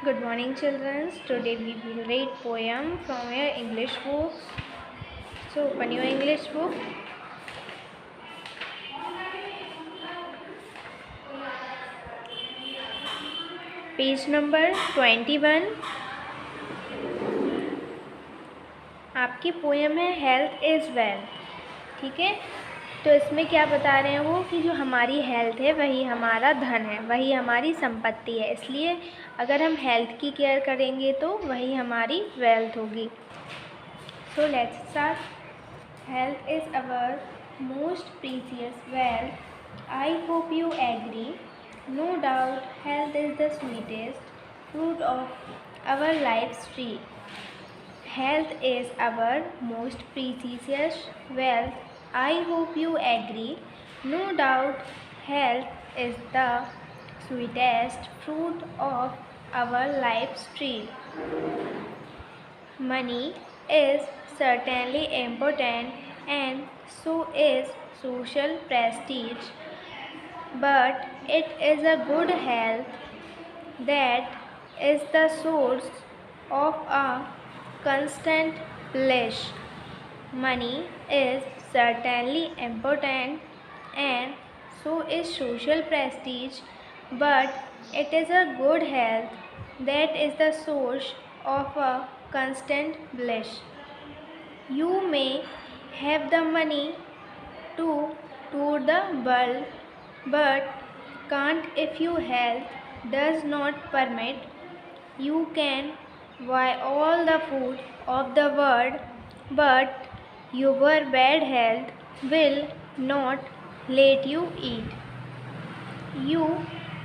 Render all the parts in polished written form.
Good morning, children. Today we will read poem from your English book. So open your English book. Page number 21. आपकी poem है health is wealth. ठीक है, तो इसमें क्या बता रहे हैं वो कि जो हमारी हेल्थ है वही हमारा धन है, वही हमारी संपत्ति है. इसलिए अगर हम हेल्थ की केयर करेंगे तो वही हमारी वेल्थ होगी. So let's start. Health is our most precious wealth. I hope you agree. No doubt, health is the sweetest fruit of our life's tree. Health is our most precious wealth. I hope you agree. No doubt, health is the sweetest fruit of our life's tree. Money is certainly important, and so is social prestige. But it is a good health that is the source of a constant bliss. Money is certainly important, and so is social prestige, but it is a good health that is the source of a constant bliss. You may have the money to tour the world, but can't if your health does not permit. You can buy all the food of the world, but your bad health will not let you eat. You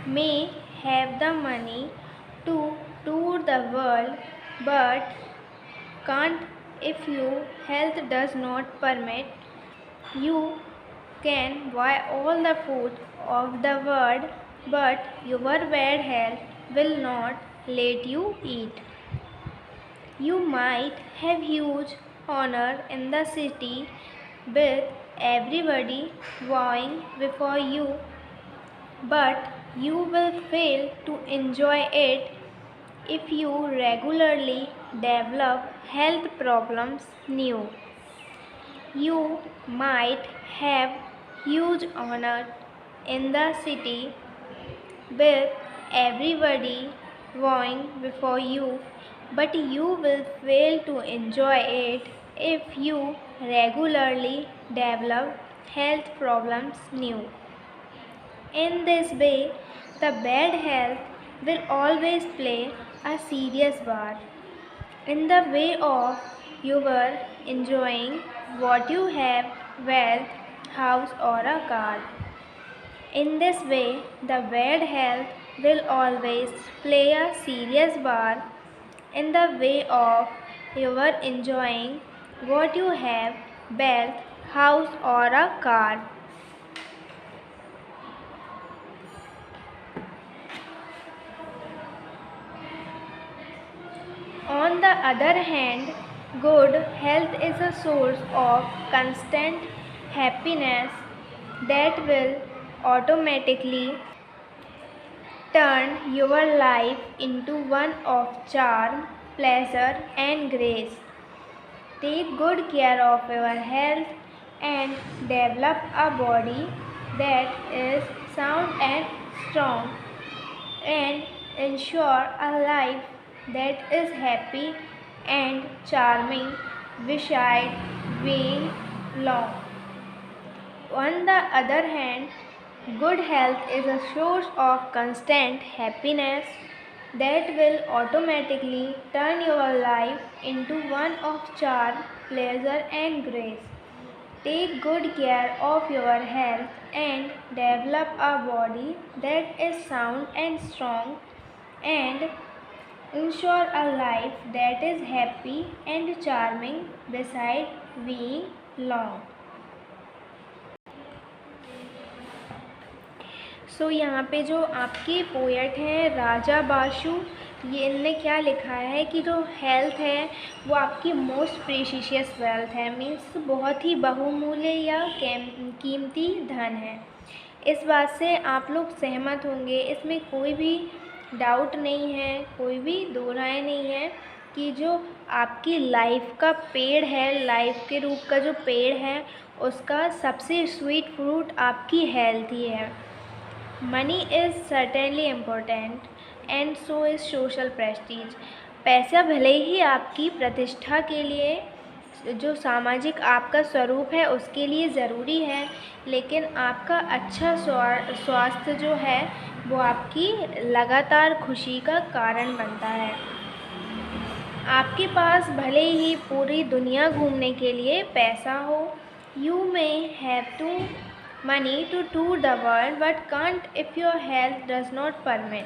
may have the money to tour the world, but can't if your health does not permit. You can buy all the food of the world, but your bad health will not let you eat. You might have huge honor in the city, with everybody bowing before you, but you will fail to enjoy it if you regularly develop health problems new. You might have huge honor in the city, with everybody bowing before you, but you will fail to enjoy it if you regularly develop health problems new. In this way, the bad health will always play a serious part in the way of your enjoying what you have, wealth, house or a car. In this way, the bad health will always play a serious part in the way of your enjoying what you have, wealth, house or a car. On the other hand, good health is a source of constant happiness that will automatically turn your life into one of charm, pleasure and grace. Take good care of your health and develop a body that is sound and strong, and ensure a life that is happy and charming beside being long. On the other hand, good health is a source of constant happiness that will automatically turn your life into one of charm, pleasure and grace. Take good care of your health and develop a body that is sound and strong, and ensure a life that is happy and charming beside being long. सो यहाँ पे जो आपके poet हैं राजा बाशु, ये इनने क्या लिखा है कि जो हेल्थ है वो आपकी मोस्ट प्रीशियस वेल्थ है, मीन्स बहुत ही बहुमूल्य या कीमती धन है. इस बात से आप लोग सहमत होंगे, इसमें कोई भी डाउट नहीं है, कोई भी दो राय नहीं है कि जो आपकी लाइफ का पेड़ है, लाइफ के रूप का जो पेड़ है, उसका सबसे स्वीट फ्रूट आपकी हेल्थ ही है। Money is certainly important and so is social Prestige. पैसा भले ही आपकी प्रतिष्ठा के लिए, जो सामाजिक आपका स्वरूप है उसके लिए ज़रूरी है, लेकिन आपका अच्छा स्वास्थ्य जो है वो आपकी लगातार खुशी का कारण बनता है। आपके पास भले ही पूरी दुनिया घूमने के लिए पैसा हो, you may have to money to tour the world but can't if your health does not permit.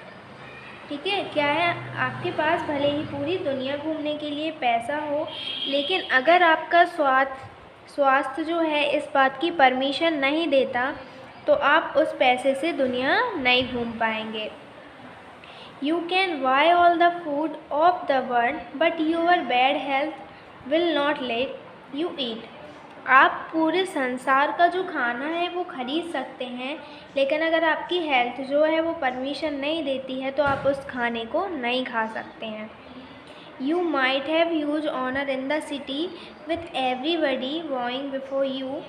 ठीक है, क्या है, आपके पास भले ही पूरी दुनिया घूमने के लिए पैसा हो, लेकिन अगर आपका स्वास्थ्य जो है इस बात की परमिशन नहीं देता, तो आप उस पैसे से दुनिया नहीं घूम पाएंगे। You can buy all the food of the world, but your bad health will not let you eat. आप पूरे संसार का जो खाना है वो खरीद सकते हैं, लेकिन अगर आपकी हेल्थ जो है वो परमिशन नहीं देती है तो आप उस खाने को नहीं खा सकते हैं। You might have huge honor in the city with everybody bowing before you,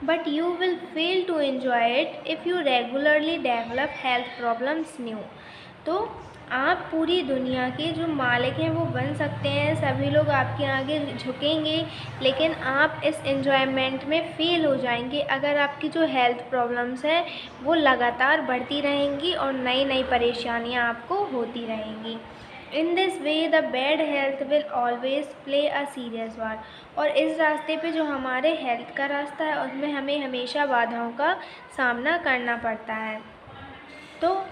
but you will fail to enjoy it if you regularly develop health problems new. तो आप पूरी दुनिया के जो मालिक हैं वो बन सकते हैं, सभी लोग आपके आगे झुकेंगे, लेकिन आप इस एन्जॉयमेंट में फ़ेल हो जाएंगे अगर आपकी जो हेल्थ प्रॉब्लम्स हैं वो लगातार बढ़ती रहेंगी और नई नई परेशानियां आपको होती रहेंगी। In this way the bad health will always play a serious part. और इस रास्ते पे जो हमारे हेल्थ का रास्ता है उसमें हमें हमेशा बाधाओं का सामना करना पड़ता है। तो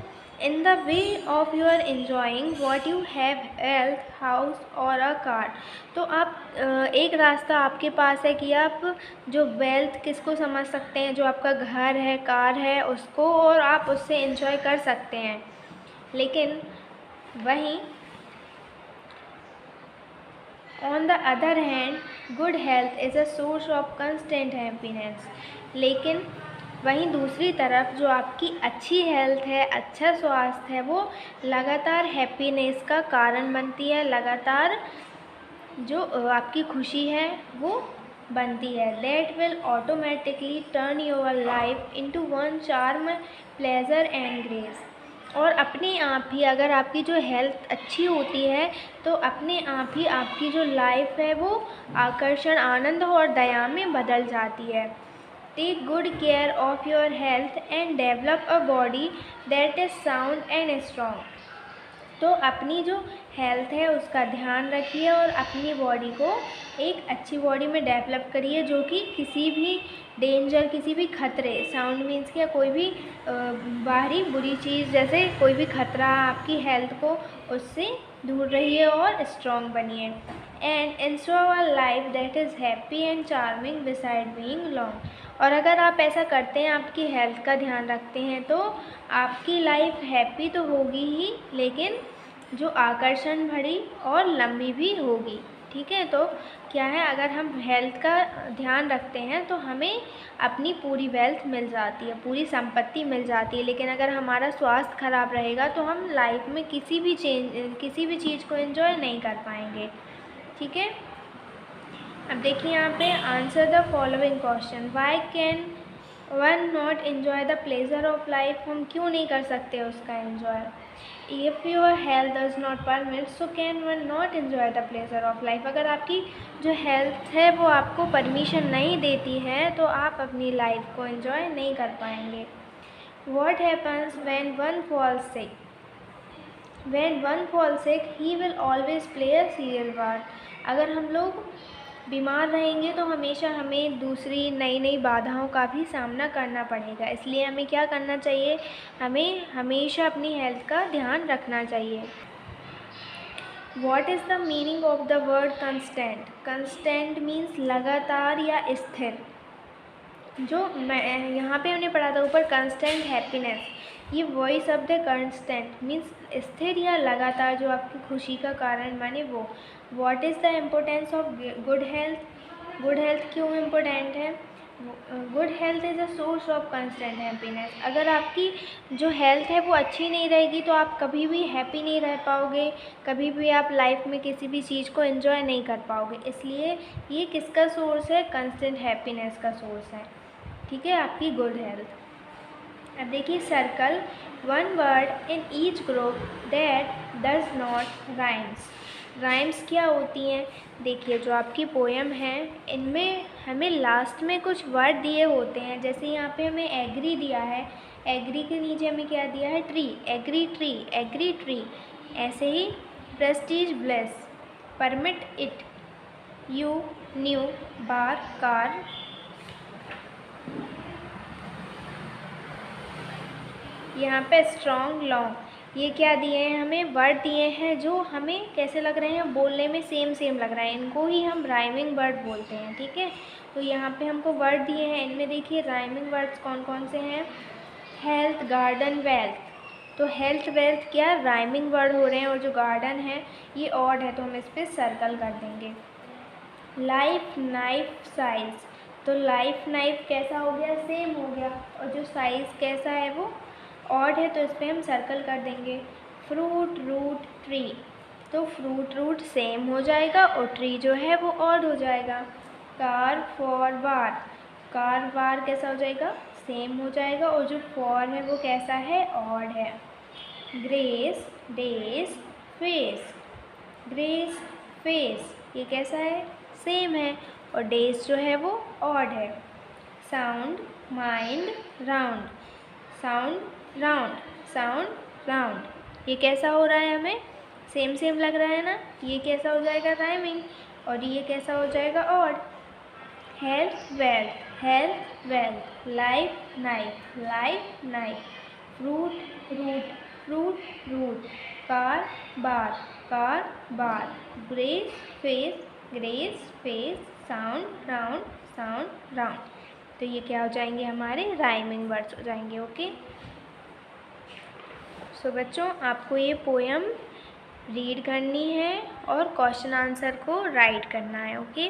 in the way of you are enjoying what you have, health, house और अ कार। तो आप एक रास्ता आपके पास है कि आप जो वेल्थ किसको समझ सकते हैं, जो आपका घर है, कार है, उसको, और आप उससे इन्जॉय कर सकते हैं। लेकिन वहीं on the other hand good health is a source of constant happiness. लेकिन वहीं दूसरी तरफ जो आपकी अच्छी हेल्थ है, अच्छा स्वास्थ्य है, वो लगातार हैप्पीनेस का कारण बनती है, लगातार जो आपकी खुशी है वो बनती है। That will automatically turn your life into one charm, pleasure and grace. और अपने आप ही अगर आपकी जो हेल्थ अच्छी होती है तो अपने आप ही आपकी जो लाइफ है वो आकर्षण, आनंद और दया में बदल जाती है। Take good care of your health and develop a body that is sound and strong. तो अपनी जो हेल्थ है उसका ध्यान रखिए और अपनी बॉडी को एक अच्छी बॉडी में डेवलप करिए, जो कि किसी भी डेंजर, किसी भी खतरे, साउंड मीन्स क्या, कोई भी बाहरी बुरी चीज़ जैसे कोई भी खतरा आपकी हेल्थ को, उससे दूर रहिए और स्ट्रॉन्ग बनिए। And ensure a life that is happy and charming beside being long. और अगर आप ऐसा करते हैं, आपकी हेल्थ का ध्यान रखते हैं, तो आपकी लाइफ हैप्पी तो होगी ही, लेकिन जो आकर्षण भरी और लंबी भी होगी। ठीक है, तो क्या है, अगर हम हेल्थ का ध्यान रखते हैं तो हमें अपनी पूरी वेल्थ मिल जाती है, पूरी संपत्ति मिल जाती है। लेकिन अगर हमारा स्वास्थ्य खराब रहेगा तो हम लाइफ में किसी भी चीज़ को एंजॉय नहीं कर पाएंगे। ठीक है, अब देखिए यहाँ पे answer the following question. Why can one not enjoy the pleasure of life. हम क्यों नहीं कर सकते उसका enjoy. If your health does not permit so can one not enjoy the pleasure of life. अगर आपकी जो हेल्थ है वो आपको परमिशन नहीं देती है तो आप अपनी लाइफ को एन्जॉय नहीं कर पाएंगे। What happens when one falls sick. When one falls sick, he will always play a serial part। अगर हम लोग बीमार रहेंगे तो हमेशा हमें दूसरी नई नई बाधाओं का भी सामना करना पड़ेगा। इसलिए हमें क्या करना चाहिए, हमें हमेशा अपनी हेल्थ का ध्यान रखना चाहिए। What is the meaning of the word constant? Constant means लगातार या स्थिर। जो मैं यहाँ पे हमने पढ़ा था ऊपर, कंस्टेंट हैप्पीनेस, ये वही शब्द है। कंस्टेंट मीन्स स्थिर या लगातार, जो आपकी खुशी का कारण बने वो। What is the importance of good health. Good health क्यों इम्पोर्टेंट है। Good health is a source of constant happiness. अगर आपकी जो हेल्थ है वो अच्छी नहीं रहेगी तो आप कभी भी हैप्पी नहीं रह पाओगे, कभी भी आप लाइफ में किसी भी चीज़ को एंजॉय नहीं कर पाओगे। इसलिए ये किसका सोर्स है? कंस्टेंट हैप्पीनेस का सोर्स है, ठीक है, आपकी गुड हेल्थ। अब देखिए circle one word in each group that does not rhymes. Rhymes क्या होती हैं? देखिए जो आपकी पोएम है इनमें हमें लास्ट में कुछ वर्ड दिए होते हैं, जैसे यहाँ पे हमें एग्री दिया है, एग्री के नीचे हमें क्या दिया है? Tree, agree tree, agree tree. ऐसे ही prestige bless, permit it, you new, bar car. यहाँ पे स्ट्रॉन्ग लॉन्ग, ये क्या दिए हैं? हमें वर्ड दिए हैं जो हमें कैसे लग रहे हैं? बोलने में सेम सेम लग रहा है, इनको ही हम राइमिंग वर्ड बोलते हैं, ठीक है। तो यहाँ पे हमको वर्ड दिए हैं, इनमें देखिए राइमिंग वर्ड्स कौन कौन से हैं? Health, garden, wealth. तो हेल्थ वेल्थ क्या राइमिंग वर्ड हो रहे हैं, और जो गार्डन है ये ऑड है तो हम इस पर सर्कल कर देंगे। Life, knife, size. तो लाइफ नाइफ कैसा हो गया? सेम हो गया, और जो साइज़ कैसा है वो ऑड है तो इस पर हम सर्कल कर देंगे। Fruit, root, tree. तो फ्रूट रूट सेम हो जाएगा और ट्री जो है वो ऑड हो जाएगा। Car, for, war. कार वार कैसा हो जाएगा? सेम हो जाएगा, और जो फॉर है वो कैसा है? ऑड है। Grace, days, face. Grace, face, ये कैसा है? सेम है, और डेज जो है वो ऑड है। Sound, mind, round. Sound, round, sound, round. ये कैसा हो रहा है? हमें सेम सेम लग रहा है ना। ये कैसा हो जाएगा? राइमिंग। और ये कैसा हो जाएगा? Odd. Health, wealth, health, wealth. Life, knife, life, knife. Fruit, root, fruit, root. Car, bar, car, bar. Grace, face, grace, face. Sound, round, sound, round. तो ये क्या हो जाएंगे? हमारे राइमिंग वर्ड्स हो जाएंगे। ओके। सो बच्चों आपको ये पोएम रीड करनी है और क्वेश्चन आंसर को राइट करना है। ओके।